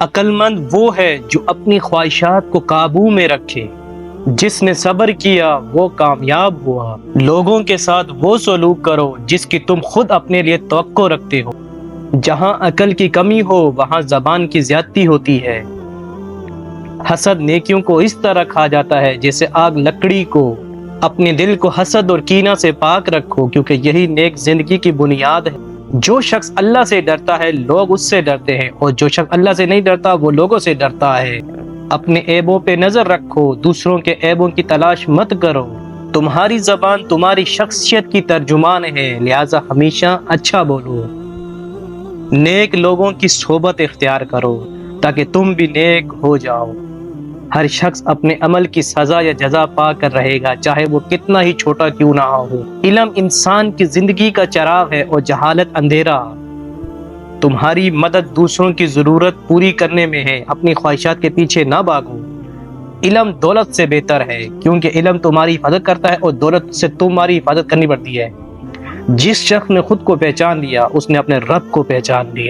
عقل مند وہ ہے جو اپنی خواہشات کو قابو میں رکھے، جس نے صبر کیا وہ کامیاب ہوا۔ لوگوں کے ساتھ وہ سلوک کرو جس کی تم خود اپنے لیے توقع رکھتے ہو۔ جہاں عقل کی کمی ہو وہاں زبان کی زیادتی ہوتی ہے۔ حسد نیکیوں کو اس طرح کھا جاتا ہے جیسے آگ لکڑی کو۔ اپنے دل کو حسد اور کینہ سے پاک رکھو، کیونکہ یہی نیک زندگی کی بنیاد ہے۔ جو شخص اللہ سے ڈرتا ہے لوگ اس سے ڈرتے ہیں، اور جو شخص اللہ سے نہیں ڈرتا وہ لوگوں سے ڈرتا ہے۔ اپنے عیبوں پہ نظر رکھو، دوسروں کے عیبوں کی تلاش مت کرو۔ تمہاری زبان تمہاری شخصیت کی ترجمان ہے، لہذا ہمیشہ اچھا بولو۔ نیک لوگوں کی صحبت اختیار کرو تاکہ تم بھی نیک ہو جاؤ۔ ہر شخص اپنے عمل کی سزا یا جزا پا کر رہے گا، چاہے وہ کتنا ہی چھوٹا کیوں نہ ہو۔ علم انسان کی زندگی کا چراغ ہے اور جہالت اندھیرا۔ تمہاری مدد دوسروں کی ضرورت پوری کرنے میں ہے، اپنی خواہشات کے پیچھے نہ بھاگو۔ علم دولت سے بہتر ہے، کیونکہ علم تمہاری حفاظت کرتا ہے اور دولت سے تمہاری حفاظت کرنی پڑتی ہے۔ جس شخص نے خود کو پہچان لیا اس نے اپنے رب کو پہچان لیا۔